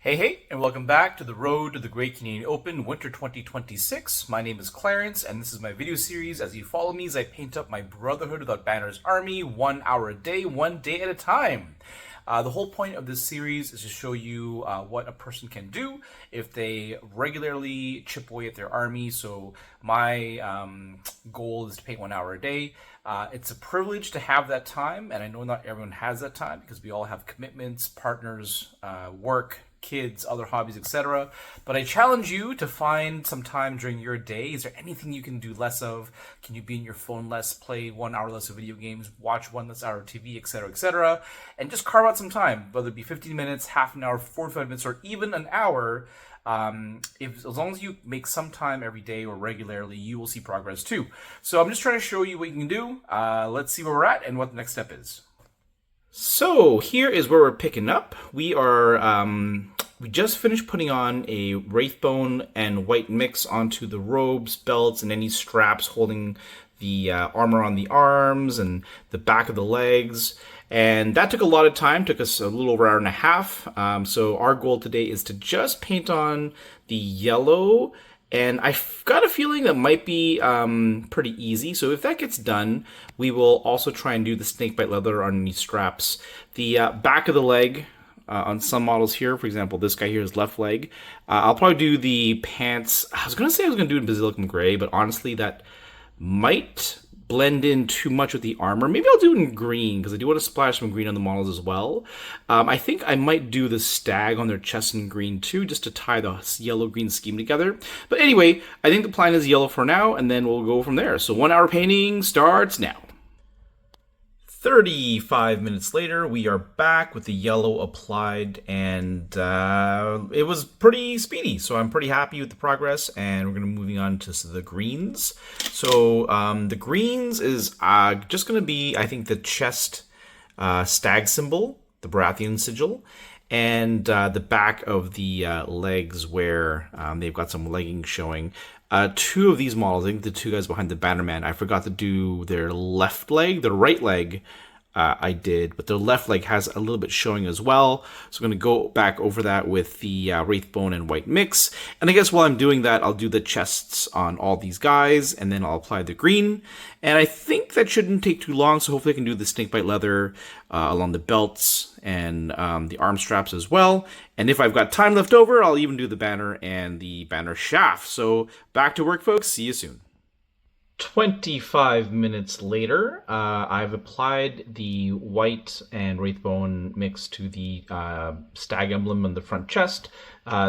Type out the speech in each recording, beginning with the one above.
Hey, and welcome back to the Road to the Great Canadian Open Winter 2026. My name is Clarence, and this is my video series as you follow me as I paint up my Brotherhood Without Banners army 1 hour a day, 1 day at a time. The whole point of this series is to show you what a person can do if they regularly chip away at their army. So my goal is to paint 1 hour a day. It's a privilege to have that time, and I know not everyone has that time because we all have commitments, partners, work, kids, other hobbies, etc. But I challenge you to find some time during your day. Is there anything you can do less of? Can you be in your phone less, play 1 hour less of video games, watch 1 less hour of TV, etc., etc., and just carve out some time, whether it be 15 minutes, half an hour, 45 minutes, or even an hour. As long as you make some time every day or regularly, you will see progress too. So I'm just trying to show you what you can do. Let's see where we're at and what the next step is. So here is where we're picking up. We just finished putting on a Wraithbone and white mix onto the robes, belts, and any straps holding the armor on the arms and the back of the legs. And that took a lot of time, took us a little over an hour and a half. So our goal today is to just paint on the yellow. And I've got a feeling that might be pretty easy. So if that gets done, we will also try and do the snakebite leather on these straps. The back of the leg on some models here, for example, this guy here is left leg. I'll probably do the pants. I was going to say I was going to do it in Basilicum Gray, but honestly, that might blend in too much with the armor. Maybe I'll do it in green because I do want to splash some green on the models as well. I think I might do the stag on their chest in green too, just to tie the yellow-green scheme together. But anyway, I think the plan is yellow for now, and then we'll go from there. So 1 hour painting starts now. 35 minutes later, we are back with the yellow applied, and it was pretty speedy, so I'm pretty happy with the progress, and we're going to be moving on to the greens. So the greens is just going to be, I think, the chest stag symbol, the Baratheon sigil, and the back of the legs where they've got some leggings showing. Two of these models, I think the two guys behind the Bannerman, I forgot to do their left leg. Their right leg I did, but their left leg has a little bit showing as well. So I'm going to go back over that with the Wraithbone and white mix. And I guess while I'm doing that, I'll do the chests on all these guys, and then I'll apply the green. And I think that shouldn't take too long, so hopefully I can do the snakebite leather along the belts and the arm straps as well. And if I've got time left over, I'll even do the banner and the banner shaft. So back to work, folks. See you soon. 25 minutes later, I've applied the white and Wraithbone mix to the stag emblem on the front chest.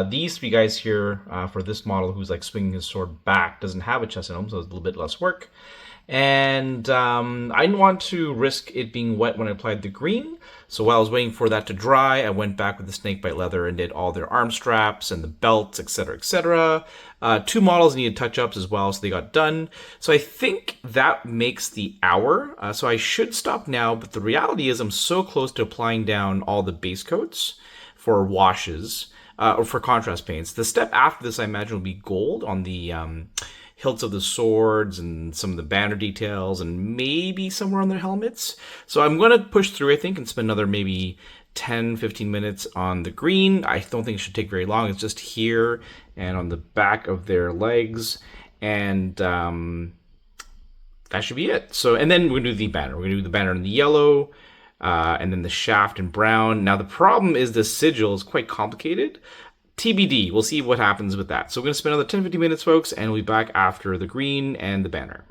These three guys here, for this model who's like swinging his sword back, doesn't have a chest emblem, so it's a little bit less work. And I didn't want to risk it being wet when I applied the green, so while I was waiting for that to dry, I went back with the snakebite leather and did all their arm straps and the belts, etc., etc. Two models needed touch-ups as well, so they got done. So I think that makes the hour, so I should stop now, but the reality is I'm so close to applying down all the base coats for washes, or for contrast paints. The step after this, I imagine, will be gold on the hilts of the swords and some of the banner details and maybe somewhere on their helmets. So I'm going to push through, I think, and spend another maybe 10-15 minutes on the green. I don't think it should take very long. It's just here and on the back of their legs, and that should be it. So, and then we're going to do the banner. We're going to do the banner in the yellow, and then the shaft in brown. Now the problem is the sigil is quite complicated. TBD, we'll see what happens with that. So we're going to spend another 10-15 minutes, folks, and we'll be back after the green and the banner.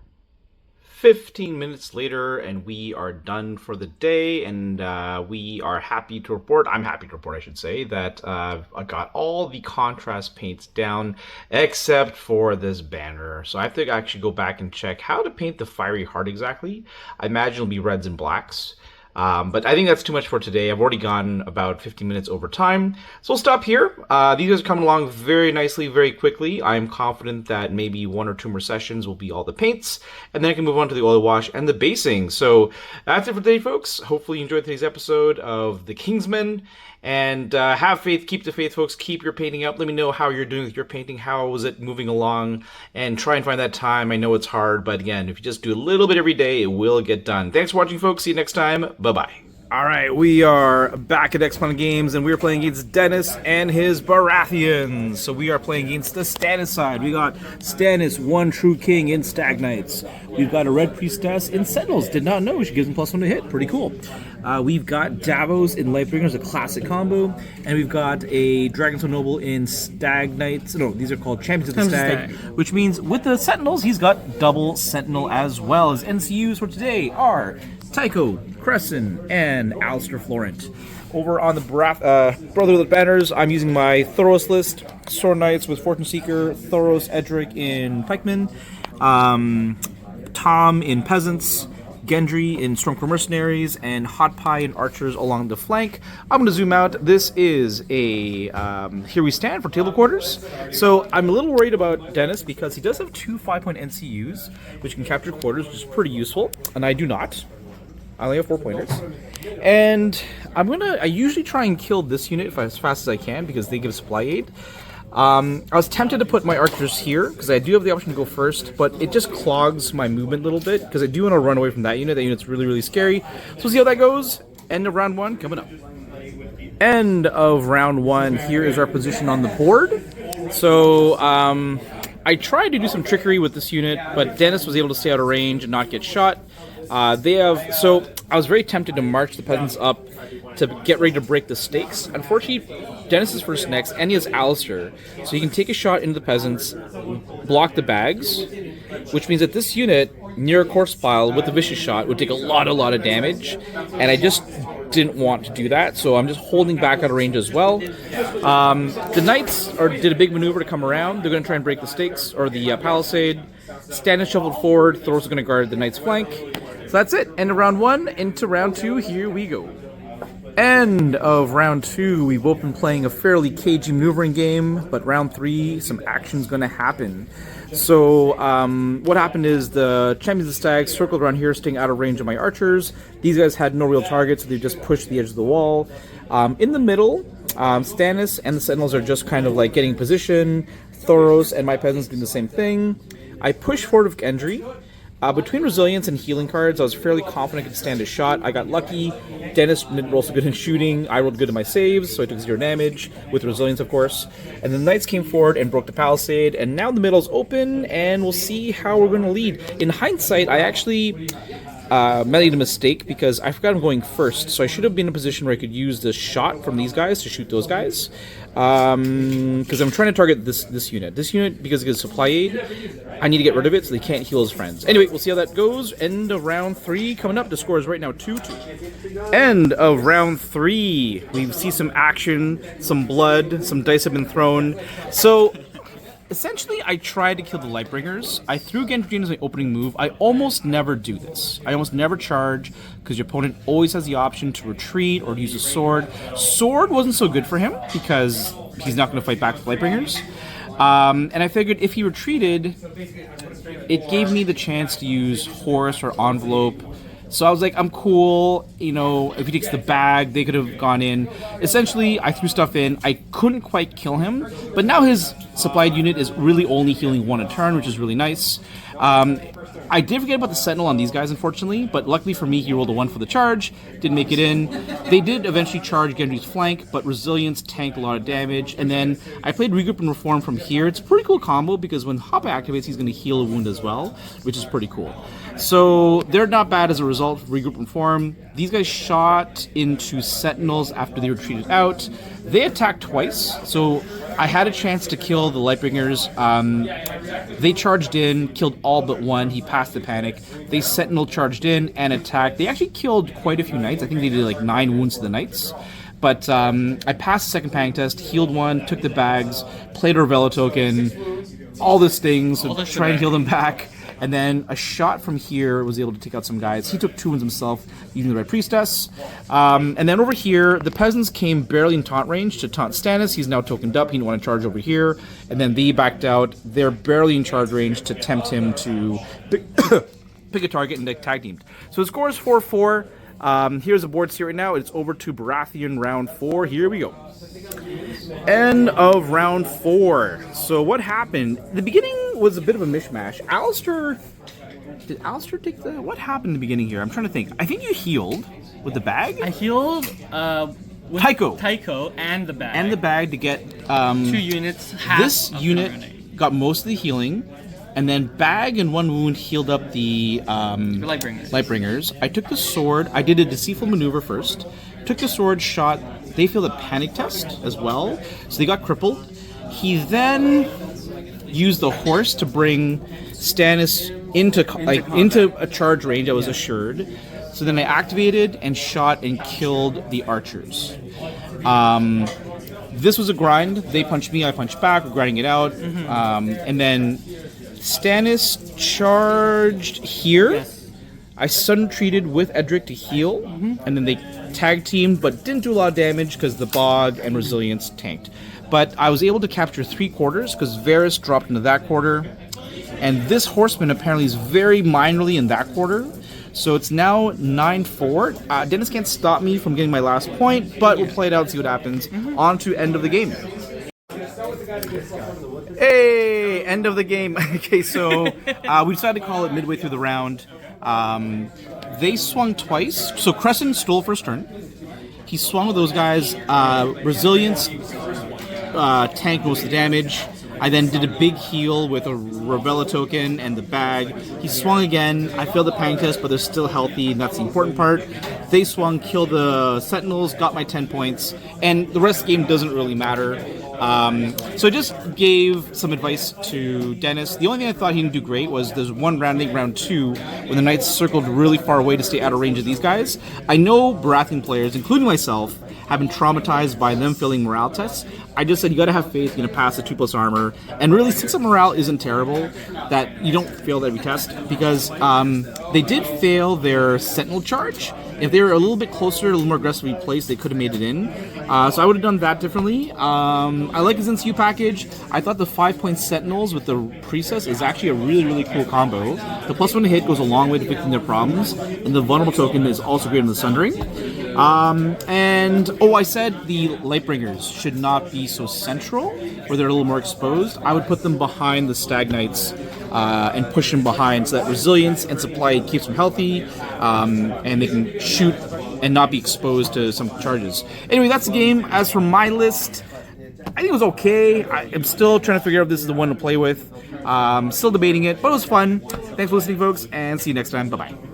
15 minutes later, and we are done for the day, and we are happy to report, I'm happy to report, I should say, that I got all the contrast paints down, except for this banner. So I have to actually go back and check how to paint the fiery heart exactly. I imagine it'll be reds and blacks. But I think that's too much for today. I've already gone about 15 minutes over time. So we'll stop here. These guys are coming along very nicely, very quickly. I'm confident that maybe 1 or 2 more sessions will be all the paints, and then I can move on to the oil wash and the basing. So that's it for today, folks. Hopefully you enjoyed today's episode of The Kingsmen. And have faith, keep the faith, folks. Keep your painting up. Let me know how you're doing with your painting. How is it moving along? And try and find that time. I know it's hard, but again, if you just do a little bit every day, it will get done. Thanks for watching, folks. See you next time. Bye-bye. All right, we are back at Exponent Games, and we are playing against Dennis and his Baratheons. So we are playing against the Stannis side. We got Stannis, one true king in Stag Knights. We've got a Red Priestess in Sentinels. Did not know she gives him +1 to hit. Pretty cool. We've got Davos in Lightbringers, a classic combo, and we've got a Dragonstone Noble in Stag Knights. No, these are called Champions of the Stag, which means with the Sentinels, he's got double Sentinel as well. As NCUs for today are Tycho, Crescent, and Alistair Florent. Over on the Brotherhood banners, I'm using my Thoros list. Sword Knights with Fortune Seeker, Thoros Edric in Pikemen, Tom in Peasants, Gendry in Stormcrow Mercenaries, and Hot Pie in Archers along the flank. I'm going to zoom out. This is a Here We Stand for table quarters. So I'm a little worried about Dennis because he does have two 5-point NCUs, which can capture quarters, which is pretty useful, and I do not. I only have 4 pointers. And I usually try and kill this unit as fast as I can because they give supply aid. I was tempted to put my archers here because I do have the option to go first, but it just clogs my movement a little bit because I do want to run away from that unit. That unit's really, really scary. So we'll see how that goes. End of round 1 coming up. End of round 1. Here is our position on the board. So I tried to do some trickery with this unit, but Dennis was able to stay out of range and not get shot. So I was very tempted to march the peasants up to get ready to break the stakes. Unfortunately, Dennis is first next, and he has Alistair, so he can take a shot into the peasants, block the bags, which means that this unit, near a corpse pile with a vicious shot, would take a lot of damage, and I just didn't want to do that, so I'm just holding back out of range as well. The Knights did a big maneuver to come around. They're going to try and break the stakes, or the palisade. Stannis shuffled forward, Thoros is going to guard the Knight's flank. So that's it. End of round 1, into round 2, here we go. End of round 2. We've both been playing a fairly cagey maneuvering game, but round 3, some action's going to happen. So what happened is the Champions of the Stag circled around here, staying out of range of my archers. These guys had no real targets, so they just pushed the edge of the wall. In the middle, Stannis and the Sentinels are just kind of like getting position. Thoros and my peasants doing the same thing. I pushed forward with Gendry. Between resilience and healing cards, I was fairly confident I could stand a shot. I got lucky. Dennis didn't roll so good in shooting. I rolled good in my saves, so I took 0 damage, with resilience, of course. And the Knights came forward and broke the palisade, and now the middle's open, and we'll see how we're going to lead. In hindsight, I actually made a mistake because I forgot I'm going first, so I should have been in a position where I could use the shot from these guys to shoot those guys. Because I'm trying to target this unit. This unit, because it gives supply aid, I need to get rid of it so they can't heal his friends. Anyway, we'll see how that goes. End of round 3 coming up. The score is right now 2-2. End of round 3. We see some action, some blood, some dice have been thrown. So essentially, I tried to kill the Lightbringers. I threw Gendry as my opening move. I almost never do this. I almost never charge, because your opponent always has the option to retreat or to use a sword. Sword wasn't so good for him, because he's not going to fight back with Lightbringers. And I figured if he retreated, it gave me the chance to use Horse or Envelope. So I was like, I'm cool, you know, if he takes the bag, they could have gone in. Essentially, I threw stuff in. I couldn't quite kill him, but now his supplied unit is really only healing 1 a turn, which is really nice. I did forget about the Sentinel on these guys, unfortunately, but luckily for me, he rolled a 1 for the charge, didn't make it in. They did eventually charge Gendry's flank, but Resilience tanked a lot of damage, and then I played Regroup and Reform from here. It's a pretty cool combo, because when Hoppa activates, he's going to heal a wound as well, which is pretty cool. So they're not bad as a result of Regroup and Reform. These guys shot into Sentinels after they retreated out. They attacked twice, so I had a chance to kill the Lightbringers. They charged in, killed all but 1. He passed the panic. They Sentinel charged in and attacked. They actually killed quite a few Knights. I think they did like 9 wounds to the Knights. But I passed the second panic test, healed 1, took the bags, played a Ravello token, all these things, to try and heal them back. And then a shot from here was able to take out some guys. He took 2 wounds himself using the Red Priestess. And then over here, the peasants came barely in taunt range to taunt Stannis. He's now tokened up. He didn't want to charge over here. And then they backed out. They're barely in charge range to tempt him to pick a target and tag teamed. So the score is 4-4. Here's the board here right now. It's over to Baratheon round 4. Here we go. End of round 4. So what happened? The beginning was a bit of a mishmash. Alistair Did Alistair take the... What happened in the beginning here? I'm trying to think. I think you healed with the bag? I healed with Tycho and the bag. And the bag to get... 2 units, half this of unit got most of the healing, and then bag and 1 wound healed up the Lightbringers. I took the sword. I did a deceitful maneuver first. Took the sword, shot. They failed a panic test as well, so they got crippled. He then used the horse to bring Stannis into a charge range I was assured. So then I activated and shot and killed the archers. This was a grind. They punched me, I punched back, we're grinding it out. And then Stannis charged here. Yes. I stun treated with Edric to heal, and then they tag teamed, but didn't do a lot of damage because the bog and resilience tanked. But I was able to capture 3 quarters because Varys dropped into that quarter, and this horseman apparently is very minorly in that quarter. So it's now 9-4. Dennis can't stop me from getting my last point, but we'll play it out and see what happens. On to end of the game. Hey, end of the game. Okay, so we decided to call it midway through the round. They swung twice. So Crescent stole first turn. He swung with those guys. Resilience tanked most of the damage. I then did a big heal with a Ravella token and the bag. He swung again. I failed the panic test, but they're still healthy, and that's the important part. They swung, killed the Sentinels, got my 10 points, and the rest of the game doesn't really matter. So I just gave some advice to Dennis. The only thing I thought he didn't do great was there's one round, I think round 2, when the Knights circled really far away to stay out of range of these guys. I know Baratheon players, including myself, have been traumatized by them failing morale tests. I just said you gotta have faith you're gonna pass the 2+ armor, and really 6 of morale isn't terrible, that you don't fail every test, because they did fail their Sentinel charge. If they were a little bit closer, a little more aggressively placed, they could have made it in. So I would have done that differently. I like his NCU package. I thought the 5-point Sentinels with the Priestess is actually a really, really cool combo. The +1 to hit goes a long way to fixing their problems, and the vulnerable token is also great in the Sundering. I said the Lightbringers should not be so central, where they're a little more exposed. I would put them behind the Stag Knights and push them behind so that resilience and supply keeps them healthy, and they can shoot and not be exposed to some charges. Anyway, that's the game. As for my list, I think it was okay. I'm still trying to figure out if this is the one to play with. Still debating it, but it was fun. Thanks for listening, folks, and see you next time. Bye-bye.